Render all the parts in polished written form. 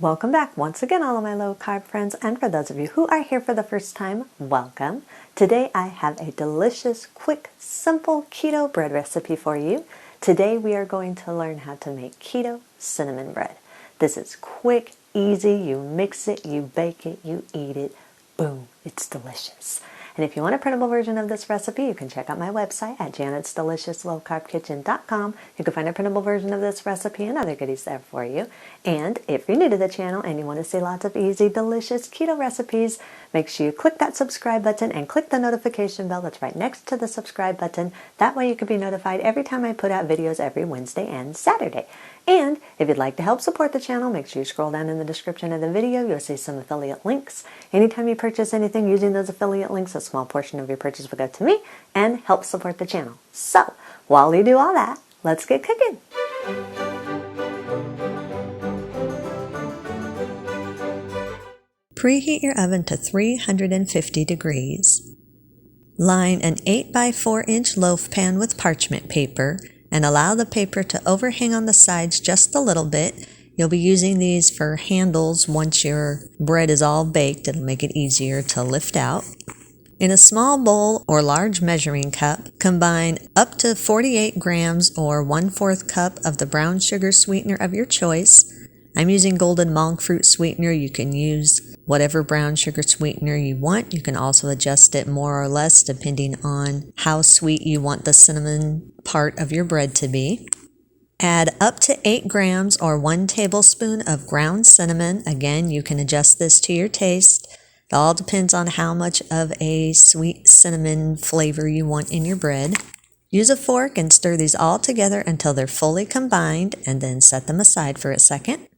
Welcome back once again, all of my low carb friends, and for those of you who are here for the first time, welcome. Today I have a delicious, quick, simple keto bread recipe for you. Today we are going to learn how to make keto cinnamon bread. This is quick, easy, you mix it, you bake it, you eat it, boom, it's delicious. And if you want a printable version of this recipe, you can check out my website at janet'sdeliciouslowcarbkitchen.com. You can find a printable version of this recipe and other goodies there for you. And if you're new to the channel and you want to see lots of easy, delicious keto recipes, make sure you click that subscribe button and click the notification bell that's right next to the subscribe button. That way you can be notified every time I put out videos every Wednesday and Saturday. And if you'd like to help support the channel, make sure you scroll down in the description of the video. You'll see some affiliate links. Anytime you purchase anything using those affiliate links, a small portion of your purchase will go to me and help support the channel. So, while you do all that, let's get cooking. Preheat your oven to 350 degrees. Line an 8x4-inch loaf pan with parchment paper and allow the paper to overhang on the sides just a little bit. You'll be using these for handles once your bread is all baked. It'll make it easier to lift out. In a small bowl or large measuring cup, combine up to 48 grams or 1/4 cup of the brown sugar sweetener of your choice. I'm using golden monk fruit sweetener. You can use whatever brown sugar sweetener you want. You can also adjust it more or less depending on how sweet you want the cinnamon part of your bread to be. Add up to 8 grams or 1 tablespoon of ground cinnamon. Again, you can adjust this to your taste. It all depends on how much of a sweet cinnamon flavor you want in your bread. Use a fork and stir these all together until they're fully combined, and then set them aside for a second.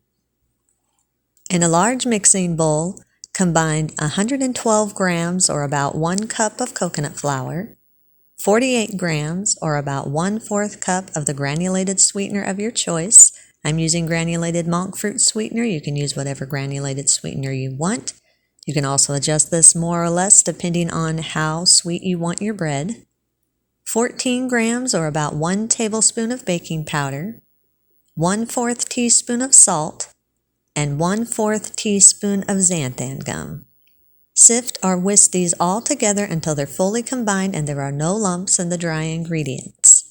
In a large mixing bowl, combine 112 grams or about 1 cup of coconut flour, 48 grams or about 1/4 cup of the granulated sweetener of your choice. I'm using granulated monk fruit sweetener. You can use whatever granulated sweetener you want. You can also adjust this more or less depending on how sweet you want your bread. 14 grams or about 1 tablespoon of baking powder, 1/4 teaspoon of salt, and 1/4 teaspoon of xanthan gum. Sift or whisk these all together until they're fully combined and there are no lumps in the dry ingredients.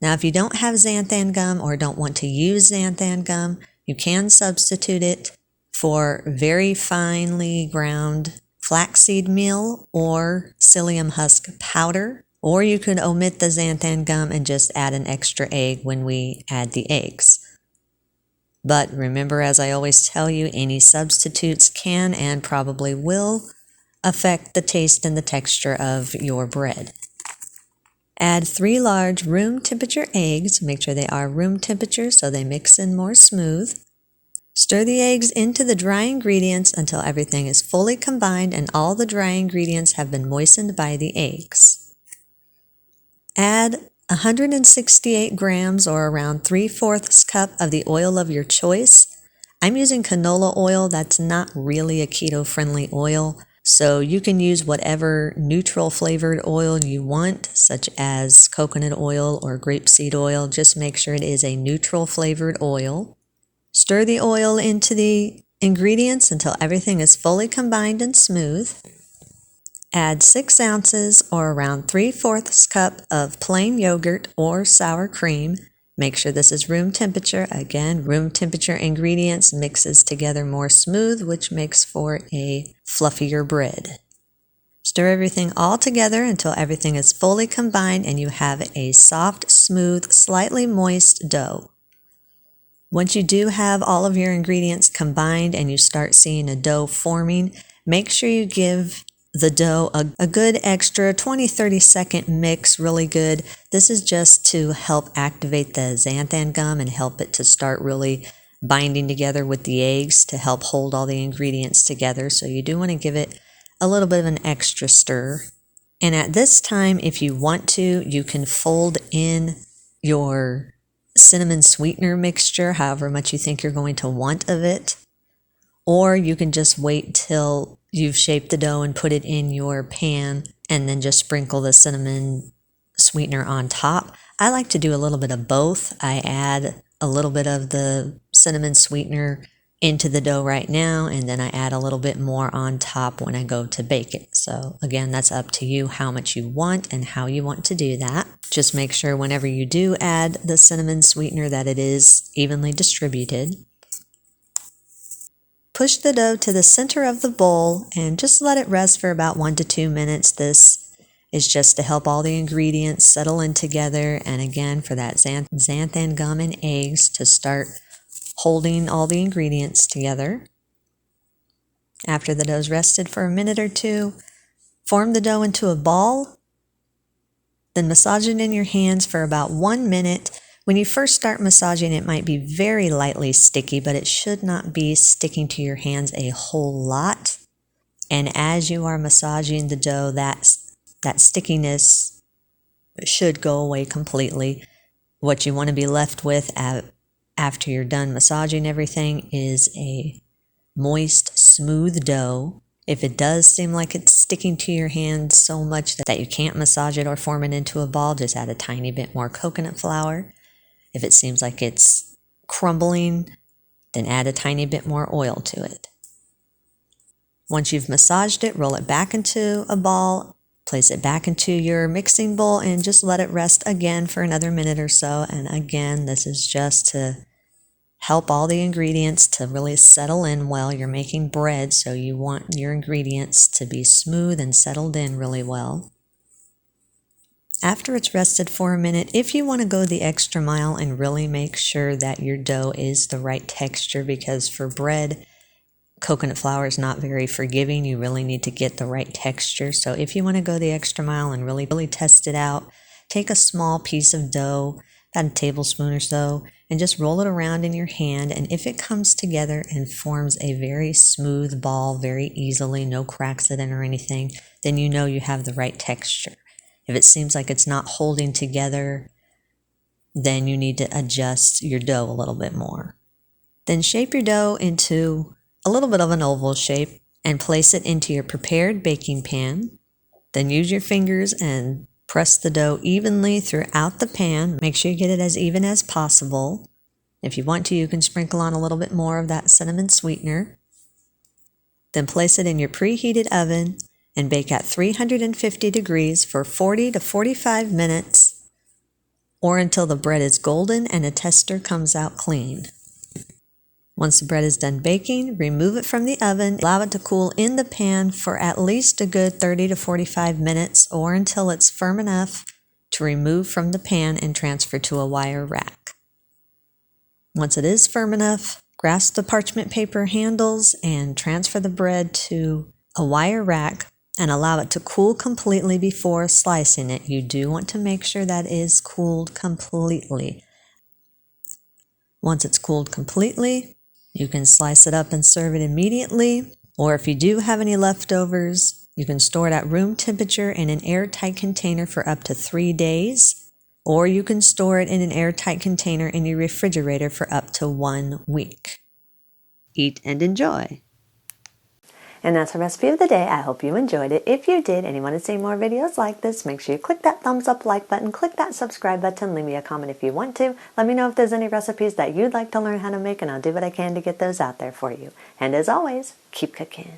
Now, if you don't have xanthan gum or don't want to use xanthan gum, you can substitute it for very finely ground flaxseed meal or psyllium husk powder, or you could omit the xanthan gum and just add an extra egg when we add the eggs. But remember, as I always tell you, any substitutes can and probably will affect the taste and the texture of your bread. Add 3 large room temperature eggs. Make sure they are room temperature so they mix in more smooth. Stir the eggs into the dry ingredients until everything is fully combined and all the dry ingredients have been moistened by the eggs. Add 168 grams or around 3/4 cup of the oil of your choice. I'm using canola oil. That's not really a keto-friendly oil, so you can use whatever neutral flavored oil you want, such as coconut oil or grapeseed oil. Just make sure it is a neutral flavored oil. Stir the oil into the ingredients until everything is fully combined and smooth. Add 6 ounces or around 3/4 cup of plain yogurt or sour cream. Make sure this is room temperature. Again, room temperature ingredients mixes together more smooth, which makes for a fluffier bread. Stir everything all together until everything is fully combined and you have a soft, smooth, slightly moist dough. Once you do have all of your ingredients combined and you start seeing a dough forming, make sure you give the dough a good extra 20-30 second mix really good. This is just to help activate the xanthan gum and help it to start really binding together with the eggs to help hold all the ingredients together. So you do want to give it a little bit of an extra stir. And at this time, if you want to, you can fold in your cinnamon sweetener mixture, however much you think you're going to want of it. Or you can just wait till you've shaped the dough and put it in your pan and then just sprinkle the cinnamon sweetener on top. I like to do a little bit of both. I add a little bit of the cinnamon sweetener into the dough right now, and then I add a little bit more on top when I go to bake it. So again, that's up to you how much you want and how you want to do that. Just make sure whenever you do add the cinnamon sweetener that it is evenly distributed. Push the dough to the center of the bowl and just let it rest for about 1 to 2 minutes. This is just to help all the ingredients settle in together, and again for that xanthan gum and eggs to start holding all the ingredients together. After the dough's rested for a minute or two, form the dough into a ball, then massage it in your hands for about 1 minute. When you first start massaging, it might be very lightly sticky, but it should not be sticking to your hands a whole lot. And as you are massaging the dough, that stickiness should go away completely. What you want to be left with after you're done massaging everything is a moist, smooth dough. If it does seem like it's sticking to your hands so much that you can't massage it or form it into a ball, just add a tiny bit more coconut flour. If it seems like it's crumbling, then add a tiny bit more oil to it. Once you've massaged it, roll it back into a ball, place it back into your mixing bowl, and just let it rest again for another minute or so. And again, this is just to help all the ingredients to really settle in well. You're making bread, so you want your ingredients to be smooth and settled in really well. After it's rested for a minute, if you want to go the extra mile and really make sure that your dough is the right texture, because for bread, coconut flour is not very forgiving. You really need to get the right texture. So if you want to go the extra mile and really test it out, take a small piece of dough, about a tablespoon or so, and just roll it around in your hand. And if it comes together and forms a very smooth ball very easily, no cracks in it or anything, then you know you have the right texture. If it seems like it's not holding together, then you need to adjust your dough a little bit more. Then shape your dough into a little bit of an oval shape and place it into your prepared baking pan. Then use your fingers and press the dough evenly throughout the pan. Make sure you get it as even as possible. If you want to, you can sprinkle on a little bit more of that cinnamon sweetener. Then place it in your preheated oven and bake at 350 degrees for 40 to 45 minutes, or until the bread is golden and a tester comes out clean. Once the bread is done baking, remove it from the oven, allow it to cool in the pan for at least a good 30 to 45 minutes, or until it's firm enough to remove from the pan and transfer to a wire rack. Once it is firm enough, grasp the parchment paper handles and transfer the bread to a wire rack and allow it to cool completely before slicing it. You do want to make sure that is cooled completely. Once it's cooled completely, you can slice it up and serve it immediately, or if you do have any leftovers, you can store it at room temperature in an airtight container for up to 3 days, or you can store it in an airtight container in your refrigerator for up to 1 week. Eat and enjoy. And that's the recipe of the day. I hope you enjoyed it. If you did and you want to see more videos like this, make sure you click that thumbs up like button, click that subscribe button, leave me a comment if you want to. Let me know if there's any recipes that you'd like to learn how to make, and I'll do what I can to get those out there for you. And as always, keep cooking.